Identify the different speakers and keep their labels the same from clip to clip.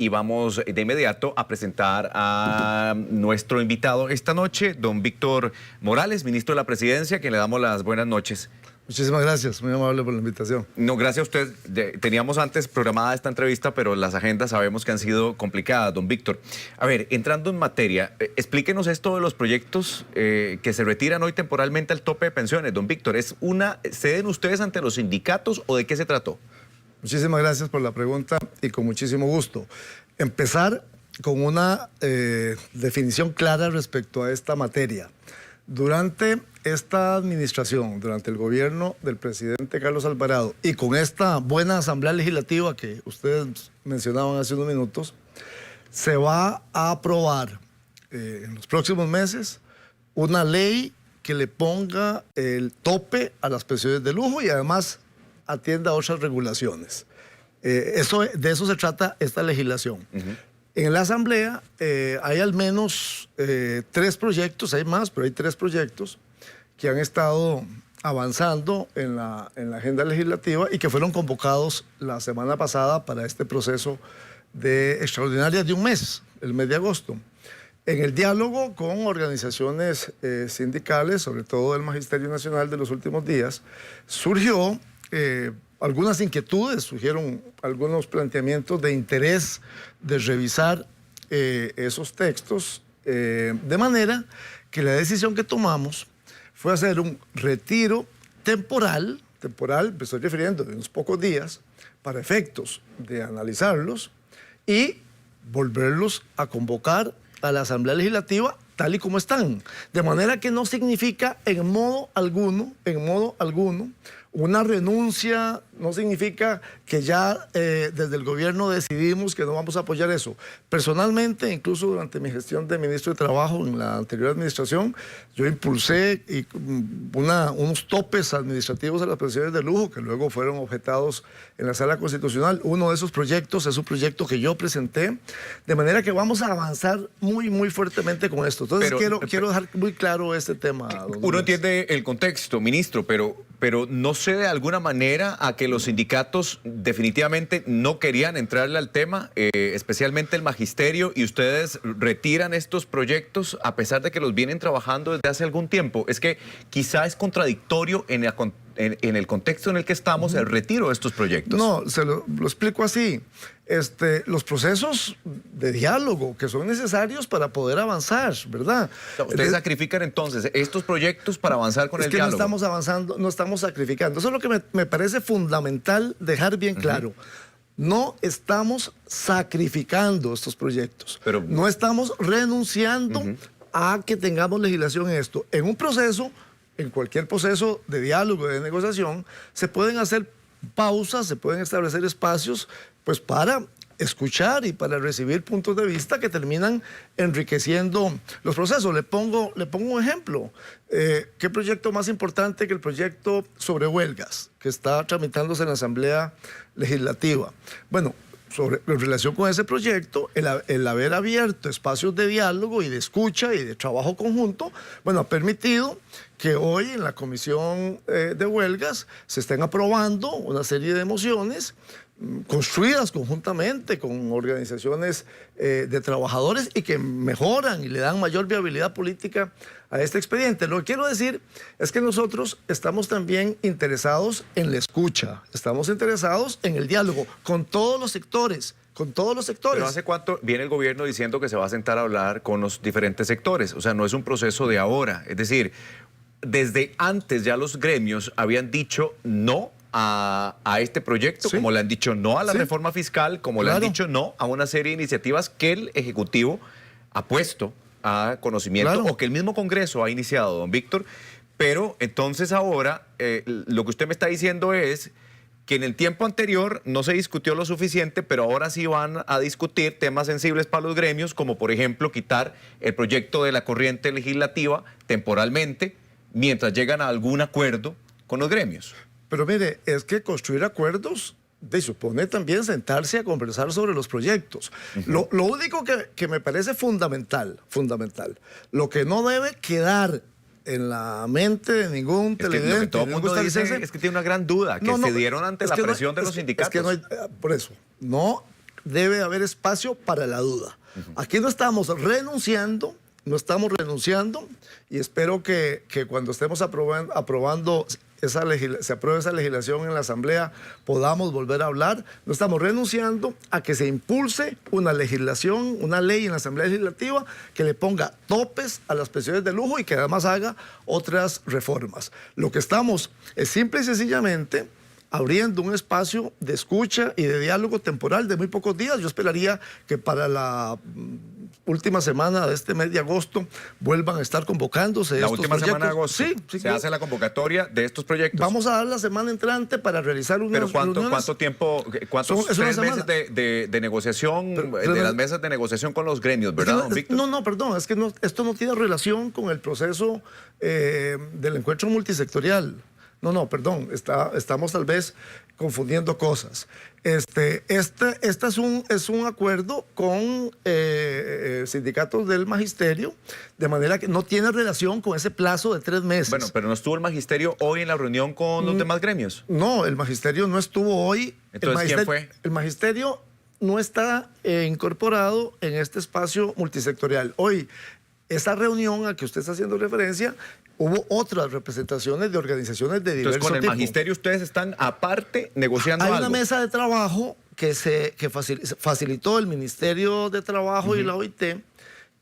Speaker 1: Y vamos de inmediato a presentar a nuestro invitado esta noche, don Víctor Morales, ministro de la Presidencia, a quien le damos las buenas noches.
Speaker 2: Muchísimas gracias, muy amable por la invitación.
Speaker 1: No, gracias a usted. Teníamos antes programada esta entrevista, pero las agendas sabemos que han sido complicadas, don Víctor. A ver, entrando en materia, explíquenos esto de los proyectos que se retiran hoy temporalmente al tope de pensiones. Don Víctor, ¿ceden ustedes ante los sindicatos o de qué se trató?
Speaker 2: Muchísimas gracias por la pregunta y con muchísimo gusto. Empezar con una definición clara respecto a esta materia. Durante esta administración, durante el gobierno del presidente Carlos Alvarado y con esta buena asamblea legislativa que ustedes mencionaban hace unos minutos, se va a aprobar en los próximos meses una ley que le ponga el tope a las pensiones de lujo y además atienda a otras regulaciones. De eso se trata esta legislación. En la Asamblea hay al menos 3 proyectos, hay más, pero hay 3 proyectos que han estado avanzando en la agenda legislativa y que fueron convocados la semana pasada para este proceso de extraordinarias de un mes, el mes de agosto. En el diálogo con organizaciones sindicales, sobre todo del Magisterio Nacional de los últimos días, surgió algunas inquietudes, surgieron algunos planteamientos de interés de revisar esos textos, de manera que la decisión que tomamos fue hacer un retiro temporal, me estoy refiriendo de unos pocos días, para efectos de analizarlos y volverlos a convocar a la Asamblea Legislativa tal y como están. De manera que no significa en modo alguno, una renuncia, no significa que ya desde el gobierno decidimos que no vamos a apoyar eso. Personalmente, incluso durante mi gestión de ministro de Trabajo en la anterior administración, yo impulsé unos topes administrativos a las pensiones de lujo que luego fueron objetados en la Sala Constitucional. Uno de esos proyectos es un proyecto que yo presenté, de manera que vamos a avanzar muy fuertemente con esto. Entonces quiero dejar muy claro este tema.
Speaker 1: Uno entiende el contexto, ministro, pero no sé de alguna manera a que los sindicatos definitivamente no querían entrarle al tema, especialmente el magisterio, y ustedes retiran estos proyectos a pesar de que los vienen trabajando desde hace algún tiempo. Es que quizá es contradictorio en el contexto en el que estamos el retiro de estos proyectos.
Speaker 2: No, se lo explico así. Los procesos de diálogo que son necesarios para poder avanzar, ¿verdad?
Speaker 1: Ustedes sacrifican entonces estos proyectos para avanzar con el diálogo.
Speaker 2: No estamos avanzando, no estamos sacrificando. Eso es lo que me parece fundamental dejar bien claro. No estamos sacrificando estos proyectos. Pero no estamos renunciando a que tengamos legislación en esto. En un proceso, en cualquier proceso de diálogo, de negociación, se pueden hacer pausas, se pueden establecer espacios pues para escuchar y para recibir puntos de vista que terminan enriqueciendo los procesos. Le pongo un ejemplo. ¿Qué proyecto más importante que el proyecto sobre huelgas que está tramitándose en la Asamblea Legislativa? Bueno, en relación con ese proyecto, el haber abierto espacios de diálogo y de escucha y de trabajo conjunto, bueno, ha permitido que hoy en la Comisión de Huelgas se estén aprobando una serie de mociones construidas conjuntamente con organizaciones de trabajadores y que mejoran y le dan mayor viabilidad política a este expediente. Lo que quiero decir es que nosotros estamos también interesados en la escucha, estamos interesados en el diálogo con todos los sectores. ¿Pero
Speaker 1: hace cuánto viene el gobierno diciendo que se va a sentar a hablar con los diferentes sectores? O sea, no es un proceso de ahora. Es decir, desde antes ya los gremios habían dicho no a este proyecto, sí, como le han dicho no a la reforma fiscal, como le han dicho no a una serie de iniciativas que el Ejecutivo ha puesto a conocimiento o que el mismo Congreso ha iniciado, don Víctor. Pero entonces ahora lo que usted me está diciendo es que en el tiempo anterior no se discutió lo suficiente, pero ahora sí van a discutir temas sensibles para los gremios, como por ejemplo quitar el proyecto de la corriente legislativa temporalmente, mientras llegan a algún acuerdo con los gremios.
Speaker 2: Pero mire, es que construir acuerdos supone también sentarse a conversar sobre los proyectos. Lo único que me parece fundamental, lo que no debe quedar en la mente de ningún televidente.
Speaker 1: Lo que todo el mundo dice es que tiene una gran duda, que se dieron ante la presión de los sindicatos.
Speaker 2: por eso, no debe haber espacio para la duda. Aquí no estamos renunciando, y espero que cuando estemos aprobando se apruebe esa legislación en la Asamblea, podamos volver a hablar. No estamos renunciando a que se impulse una legislación, una ley en la Asamblea Legislativa que le ponga topes a las pensiones de lujo y que además haga otras reformas. Lo que estamos es simple y sencillamente abriendo un espacio de escucha y de diálogo temporal de muy pocos días. Yo esperaría que para la última semana de este mes de agosto vuelvan a estar convocándose
Speaker 1: La
Speaker 2: estos
Speaker 1: última
Speaker 2: proyectos.
Speaker 1: semana de agosto
Speaker 2: Sí,
Speaker 1: se hace la convocatoria de estos proyectos.
Speaker 2: Vamos a dar la semana entrante para realizar unas
Speaker 1: ¿Pero cuánto
Speaker 2: reuniones.
Speaker 1: tiempo, cuántos
Speaker 2: Es una
Speaker 1: 3 meses
Speaker 2: semana.
Speaker 1: de negociación,
Speaker 2: Pero
Speaker 1: de las mesas de negociación con los gremios, ¿verdad, don Víctor?
Speaker 2: No, perdón, es que esto no tiene relación con el proceso del encuentro multisectorial. No, perdón, estamos tal vez confundiendo cosas. Este es un acuerdo con sindicatos del magisterio, de manera que no tiene relación con ese plazo de 3 meses.
Speaker 1: Bueno, pero no estuvo el magisterio hoy en la reunión con los demás gremios.
Speaker 2: No, el magisterio no estuvo hoy.
Speaker 1: Entonces, ¿quién fue?
Speaker 2: El magisterio no está incorporado en este espacio multisectorial. Hoy, esa reunión a que usted está haciendo referencia, hubo otras representaciones de organizaciones de diverso
Speaker 1: Entonces, con el
Speaker 2: tipo.
Speaker 1: magisterio ustedes están aparte negociando
Speaker 2: Hay
Speaker 1: algo.
Speaker 2: una mesa de trabajo que facilitó el Ministerio de Trabajo y la OIT,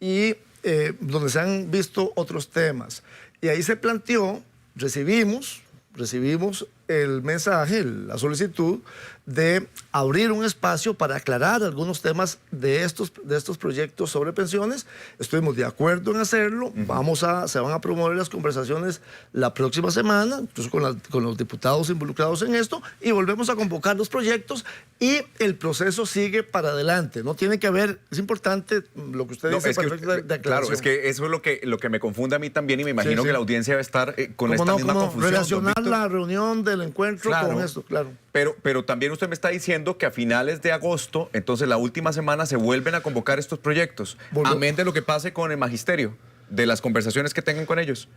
Speaker 2: y donde se han visto otros temas. Y ahí se planteó, recibimos el mensaje, la solicitud de abrir un espacio para aclarar algunos temas de estos proyectos sobre pensiones. Estuvimos de acuerdo en hacerlo. Se van a promover las conversaciones la próxima semana, incluso con los diputados involucrados en esto, y volvemos a convocar los proyectos y el proceso sigue para adelante. No tiene que haber, es importante lo que usted dice,
Speaker 1: es que
Speaker 2: perfecto de aclaración.
Speaker 1: claro, es que eso es lo que me confunde a mí también, y me imagino que la audiencia debe estar con esta misma confusión.
Speaker 2: Relacionar
Speaker 1: don Víctor.
Speaker 2: la reunión del encuentro con esto, claro.
Speaker 1: Pero también usted me está diciendo que a finales de agosto, entonces la última semana, se vuelven a convocar estos proyectos. Amén de lo que pase con el magisterio, de las conversaciones que tengan con ellos.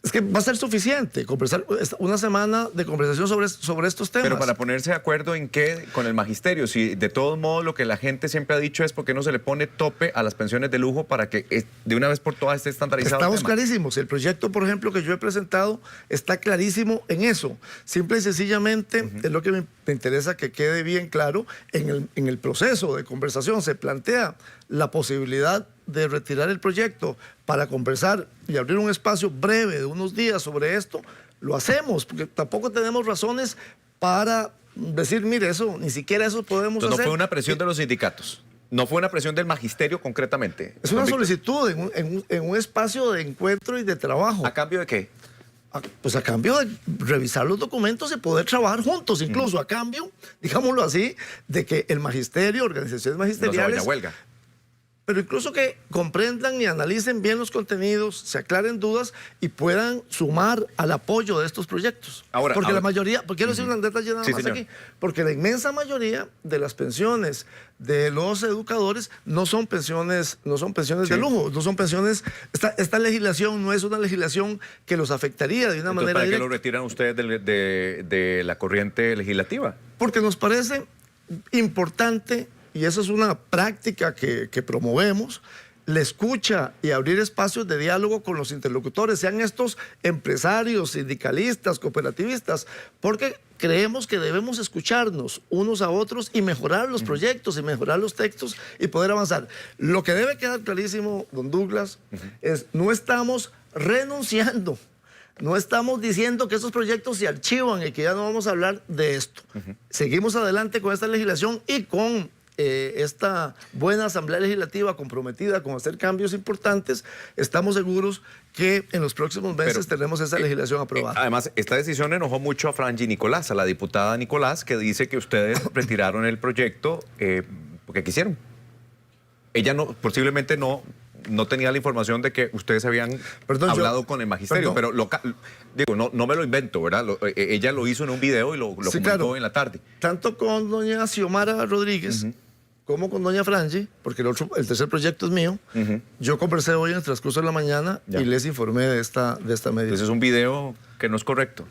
Speaker 2: Es que va a ser suficiente conversar una semana de conversación sobre estos temas.
Speaker 1: Pero para ponerse de acuerdo en qué con el magisterio, si de todos modos lo que la gente siempre ha dicho es por qué no se le pone tope a las pensiones de lujo para que de una vez por todas esté estandarizado.
Speaker 2: Estamos clarísimos. El proyecto, por ejemplo, que yo he presentado está clarísimo en eso. Simple y sencillamente es lo que me interesa que quede bien claro. En el proceso de conversación se plantea la posibilidad de retirar el proyecto para conversar y abrir un espacio breve de unos días sobre esto. Lo hacemos, porque tampoco tenemos razones para decir, mire, eso, ni siquiera eso podemos
Speaker 1: Entonces,
Speaker 2: hacer.
Speaker 1: no fue una presión de los sindicatos, no fue una presión del magisterio concretamente.
Speaker 2: Es una solicitud en un espacio de encuentro y de trabajo.
Speaker 1: ¿A cambio de qué?
Speaker 2: Pues a cambio de revisar los documentos y poder trabajar juntos, incluso a cambio, digámoslo así, de que el magisterio, organizaciones magisteriales...
Speaker 1: No se vaya a huelga.
Speaker 2: Pero incluso que comprendan y analicen bien los contenidos, se aclaren dudas y puedan sumar al apoyo de estos proyectos. Porque la mayoría, quiero decir una detalle nada más aquí, porque la inmensa mayoría de las pensiones de los educadores no son pensiones de lujo, no son pensiones. Esta legislación no es una legislación que los afectaría de una manera
Speaker 1: ¿Para qué
Speaker 2: directa.
Speaker 1: lo retiran ustedes de la corriente legislativa?
Speaker 2: Porque nos parece importante, y esa es una práctica que promovemos, la escucha y abrir espacios de diálogo con los interlocutores, sean estos empresarios, sindicalistas, cooperativistas, porque creemos que debemos escucharnos unos a otros y mejorar los proyectos y mejorar los textos y poder avanzar. Lo que debe quedar clarísimo, don Douglas, es no estamos renunciando. No estamos diciendo que esos proyectos se archivan y que ya no vamos a hablar de esto. Seguimos adelante con esta legislación y con esta buena Asamblea Legislativa comprometida con hacer cambios importantes. Estamos seguros que en los próximos meses tendremos esa legislación aprobada.
Speaker 1: Además, esta decisión enojó mucho a Franji Nicolás, a la diputada Nicolás, que dice que ustedes retiraron el proyecto porque quisieron. Ella posiblemente no tenía la información de que ustedes habían hablado con el magisterio, pero no me lo invento, ¿verdad? Ella lo hizo en un video y lo comentó en la tarde.
Speaker 2: Tanto con doña Xiomara Rodríguez como con doña Franji, porque el tercer proyecto es mío. Yo conversé hoy en el transcurso de la mañana y les informé de esta medida.
Speaker 1: Entonces es un video que no es correcto.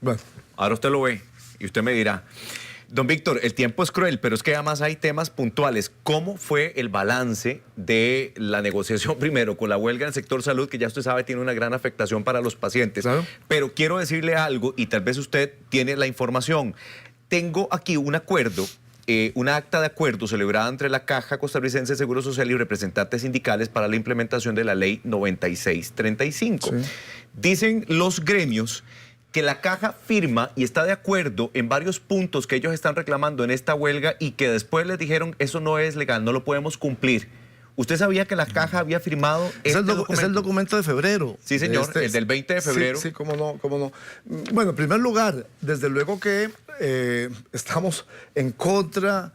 Speaker 2: Bueno.
Speaker 1: Ahora usted lo ve y usted me dirá. Don Víctor, el tiempo es cruel, pero es que además hay temas puntuales. ¿Cómo fue el balance de la negociación primero con la huelga en el sector salud, que ya usted sabe tiene una gran afectación para los pacientes?
Speaker 2: Claro.
Speaker 1: Pero quiero decirle algo, y tal vez usted tiene la información. Tengo aquí un acuerdo, una acta de acuerdo celebrada entre la Caja Costarricense de Seguro Social y representantes sindicales para la implementación de la Ley 9635. Sí. Dicen los gremios que la Caja firma y está de acuerdo en varios puntos que ellos están reclamando en esta huelga y que después les dijeron eso no es legal, no lo podemos cumplir. ¿Usted sabía que la Caja había firmado este documento?
Speaker 2: Es el documento de febrero.
Speaker 1: Sí, señor, el del 20 de febrero.
Speaker 2: Sí, cómo no, cómo no. Bueno, en primer lugar, desde luego que estamos en contra,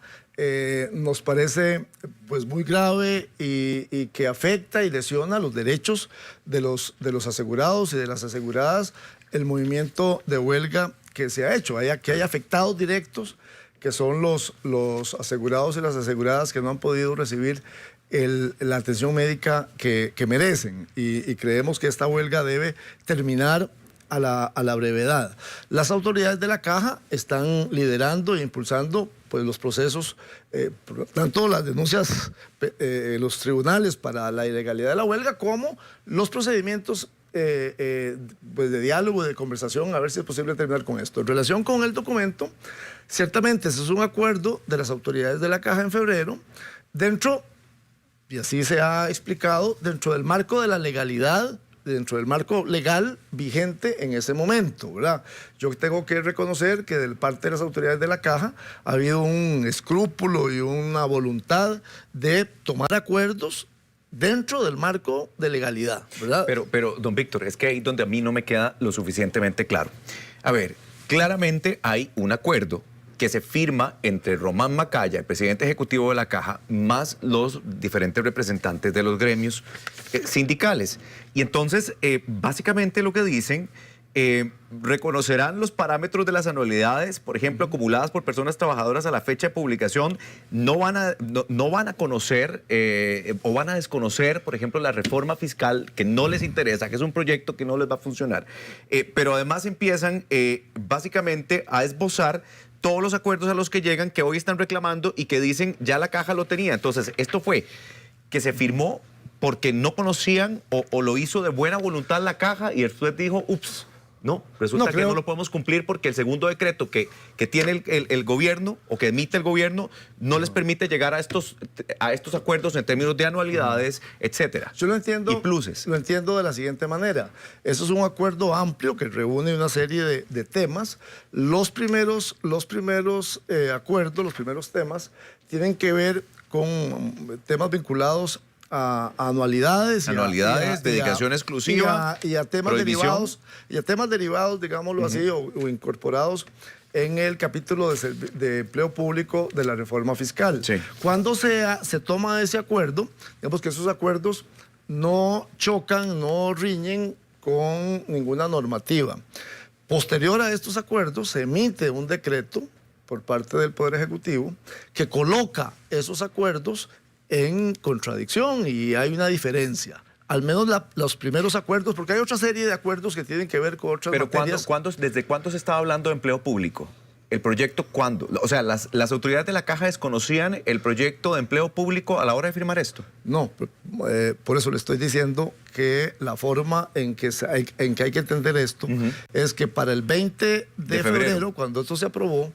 Speaker 2: nos parece pues muy grave y que afecta y lesiona los derechos de los asegurados y de las aseguradas el movimiento de huelga que se ha hecho. Que hay afectados directos, que son los asegurados y las aseguradas que no han podido recibir la atención médica que merecen. Y creemos que esta huelga debe terminar a la brevedad. Las autoridades de la Caja están liderando e impulsando pues, los procesos, tanto las denuncias, los tribunales para la ilegalidad de la huelga, como los procedimientos pues de diálogo, de conversación, a ver si es posible terminar con esto. En relación con el documento, ciertamente ese es un acuerdo de las autoridades de la Caja en febrero, dentro, y así se ha explicado, dentro del marco de la legalidad, dentro del marco legal vigente en ese momento, ¿verdad? Yo tengo que reconocer que de parte de las autoridades de la Caja ha habido un escrúpulo y una voluntad de tomar acuerdos dentro del marco de legalidad, ¿verdad?
Speaker 1: Pero, don Víctor, es que ahí donde a mí no me queda lo suficientemente claro. A ver, claramente hay un acuerdo que se firma entre Román Macaya, el presidente ejecutivo de la Caja, más los diferentes representantes de los gremios sindicales. Y entonces, básicamente lo que dicen, reconocerán los parámetros de las anualidades, por ejemplo, acumuladas por personas trabajadoras a la fecha de publicación, no van a conocer o van a desconocer, por ejemplo, la reforma fiscal que no les interesa, que es un proyecto que no les va a funcionar. Pero además empiezan básicamente a esbozar todos los acuerdos a los que llegan, que hoy están reclamando y que dicen ya la Caja lo tenía. Entonces, esto fue que se firmó porque no conocían o lo hizo de buena voluntad la Caja y después dijo, ups, no, resulta que no lo podemos cumplir porque el segundo decreto que tiene el gobierno o que emite el gobierno no les permite llegar a estos acuerdos en términos de anualidades, etcétera.
Speaker 2: Yo lo entiendo.
Speaker 1: Y pluses.
Speaker 2: Lo entiendo de la siguiente manera. Eso es un acuerdo amplio que reúne una serie de temas. Los primeros acuerdos, los primeros temas, tienen que ver con temas vinculados a anualidades,
Speaker 1: dedicación exclusiva
Speaker 2: y a temas derivados, digámoslo así, o incorporados en el capítulo de empleo público de la reforma fiscal.
Speaker 1: Sí.
Speaker 2: Cuando se toma ese acuerdo, digamos que esos acuerdos no chocan, no riñen con ninguna normativa. Posterior a estos acuerdos se emite un decreto por parte del Poder Ejecutivo que coloca esos acuerdos en contradicción y hay una diferencia. Al menos los primeros acuerdos, porque hay otra serie de acuerdos que tienen que ver con otras materias.
Speaker 1: Pero ¿desde cuándo se estaba hablando de empleo público? ¿El proyecto cuándo? O sea, ¿las autoridades de la Caja desconocían el proyecto de empleo público a la hora de firmar esto?
Speaker 2: No, por eso le estoy diciendo que la forma en que hay que entender esto es que para el 20 de febrero, cuando esto se aprobó,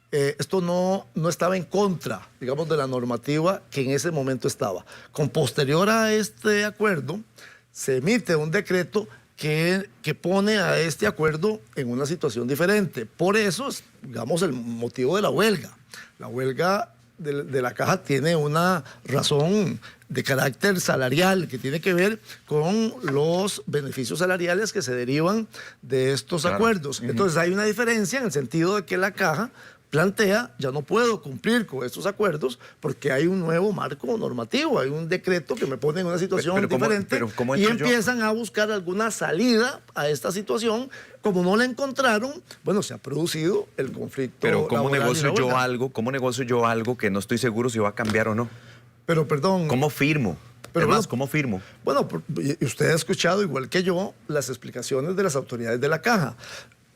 Speaker 2: esto no estaba en contra, digamos, de la normativa que en ese momento estaba. Con posterior a este acuerdo, se emite un decreto que pone a este acuerdo en una situación diferente. Por eso, digamos, el motivo de la huelga. La huelga de la Caja tiene una razón de carácter salarial que tiene que ver con los beneficios salariales que se derivan de estos acuerdos. Entonces hay una diferencia en el sentido de que la Caja plantea, ya no puedo cumplir con estos acuerdos porque hay un nuevo marco normativo, hay un decreto que me pone en una situación diferente y empiezan a buscar alguna salida a esta situación. Como no la encontraron, bueno, se ha producido el conflicto.
Speaker 1: Pero ¿cómo negocio yo algo que no estoy seguro si va a cambiar o no?
Speaker 2: Pero perdón.
Speaker 1: ¿Cómo firmo? Además, ¿cómo firmo?
Speaker 2: Bueno, usted ha escuchado, igual que yo, las explicaciones de las autoridades de la Caja.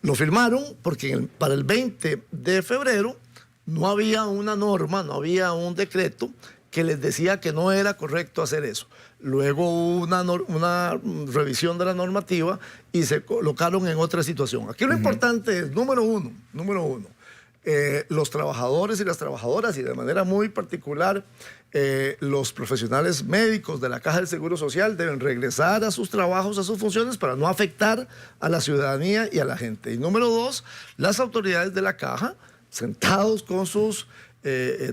Speaker 2: Lo firmaron porque para el 20 de febrero no había una norma, no había un decreto que les decía que no era correcto hacer eso. Luego hubo una revisión de la normativa y se colocaron en otra situación. Aquí lo importante es, número uno, los trabajadores y las trabajadoras, y de manera muy particular los profesionales médicos de la Caja del Seguro Social, deben regresar a sus trabajos, a sus funciones, para no afectar a la ciudadanía y a la gente. Y número dos, las autoridades de la Caja, sentados con sus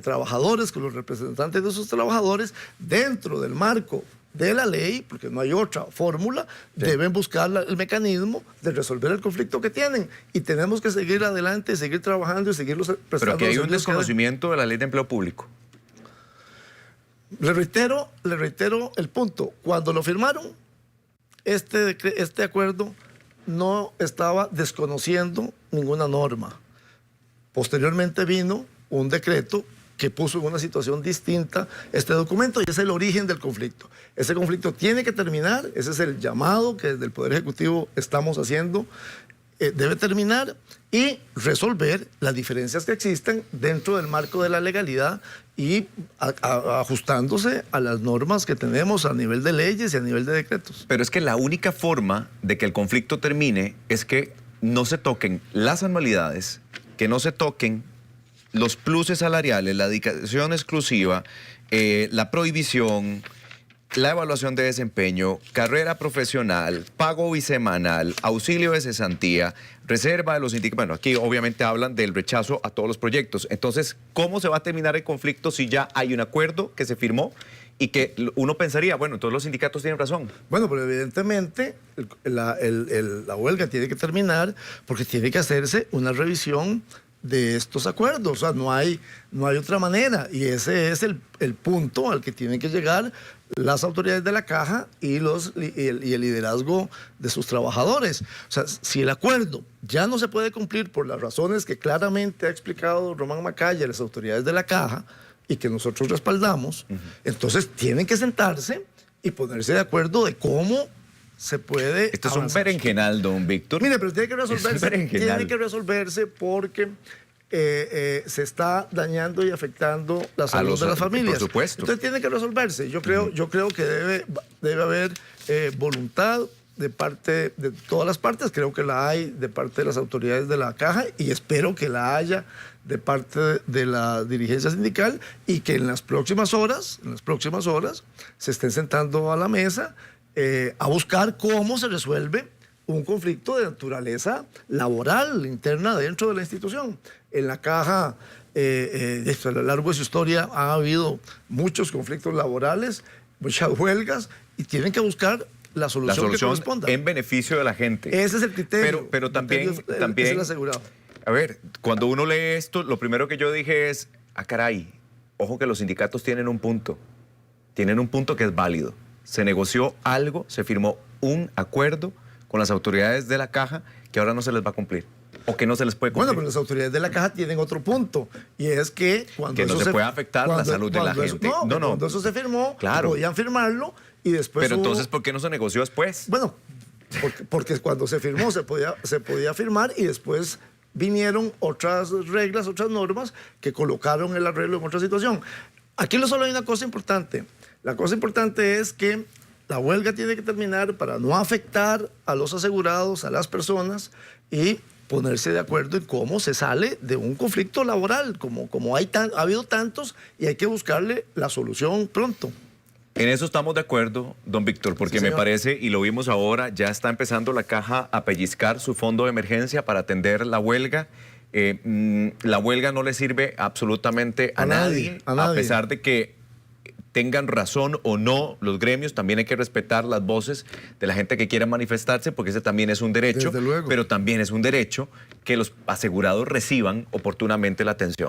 Speaker 2: trabajadores, con los representantes de sus trabajadores, dentro del marco de la ley, porque no hay otra fórmula, deben buscar el mecanismo de resolver el conflicto que tienen. Y tenemos que seguir adelante, seguir trabajando y seguir prestando.
Speaker 1: Pero aquí hay un desconocimiento de la ley de empleo público.
Speaker 2: Le reitero el punto. Cuando lo firmaron, este acuerdo no estaba desconociendo ninguna norma. Posteriormente vino un decreto que puso en una situación distinta este documento, y es el origen del conflicto. Ese conflicto tiene que terminar, ese es el llamado que desde el Poder Ejecutivo estamos haciendo, debe terminar y resolver las diferencias que existen dentro del marco de la legalidad y ajustándose a las normas que tenemos a nivel de leyes y a nivel de decretos.
Speaker 1: Pero es que la única forma de que el conflicto termine es que no se toquen las anualidades, que no se toquen los pluses salariales, la dedicación exclusiva, la prohibición, la evaluación de desempeño, carrera profesional, pago bisemanal, auxilio de cesantía, reserva de los sindicatos. Bueno, aquí obviamente hablan del rechazo a todos los proyectos. Entonces, ¿cómo se va a terminar el conflicto si ya hay un acuerdo que se firmó y que uno pensaría, bueno, entonces los sindicatos tienen razón?
Speaker 2: Bueno, pero evidentemente la huelga tiene que terminar porque tiene que hacerse una revisión de estos acuerdos. O sea, no hay otra manera, y ese es el punto al que tienen que llegar las autoridades de la Caja y el liderazgo de sus trabajadores. O sea, si el acuerdo ya no se puede cumplir por las razones que claramente ha explicado Román Macaya y las autoridades de la Caja y que nosotros respaldamos, entonces tienen que sentarse y ponerse de acuerdo de cómo se puede
Speaker 1: Esto es
Speaker 2: avanzar.
Speaker 1: un berenjenal, don Víctor.
Speaker 2: Mire, pero tiene que resolverse.
Speaker 1: Berenjenal.
Speaker 2: Tiene que resolverse porque se está dañando y afectando la salud de las familias.
Speaker 1: Por supuesto.
Speaker 2: Entonces tiene que resolverse. Yo creo que debe haber voluntad de parte de todas las partes. Creo que la hay de parte de las autoridades de la Caja, y espero que la haya de parte de la dirigencia sindical, y que en las próximas horas se estén sentando a la mesa a buscar cómo se resuelve un conflicto de naturaleza laboral interna dentro de la institución. En la Caja, a lo largo de su historia, ha habido muchos conflictos laborales, muchas huelgas, y tienen que buscar la solución que corresponda.
Speaker 1: En beneficio de la gente.
Speaker 2: Ese es el criterio.
Speaker 1: Pero también,
Speaker 2: Es el asegurado.
Speaker 1: A ver, cuando uno lee esto, lo primero que yo dije es, caray, ojo que los sindicatos tienen un punto que es válido. Se negoció algo, se firmó un acuerdo con las autoridades de la Caja que ahora no se les va a cumplir, o que no se les puede cumplir.
Speaker 2: Bueno, pero las autoridades de la Caja tienen otro punto, y es que cuando
Speaker 1: que no se puede afectar la salud de la gente.
Speaker 2: Cuando eso se firmó,
Speaker 1: claro,
Speaker 2: podían firmarlo, y después
Speaker 1: pero entonces, ¿por qué no se negoció después?
Speaker 2: Bueno, porque cuando se firmó se podía firmar, y después vinieron otras reglas, otras normas que colocaron el arreglo en otra situación. Aquí solo hay una cosa importante. La cosa importante es que la huelga tiene que terminar para no afectar a los asegurados, a las personas, y ponerse de acuerdo en cómo se sale de un conflicto laboral, como ha habido tantos, y hay que buscarle la solución pronto.
Speaker 1: En eso estamos de acuerdo, don Víctor, porque
Speaker 2: Sí,
Speaker 1: me
Speaker 2: señor.
Speaker 1: parece, y lo vimos ahora, ya está empezando la Caja a pellizcar su fondo de emergencia para atender la huelga. La huelga no le sirve absolutamente a nadie, a pesar de que tengan razón o no los gremios. También hay que respetar las voces de la gente que quiera manifestarse, porque ese también es un derecho,
Speaker 2: Desde luego.
Speaker 1: pero también es un derecho que los asegurados reciban oportunamente la atención.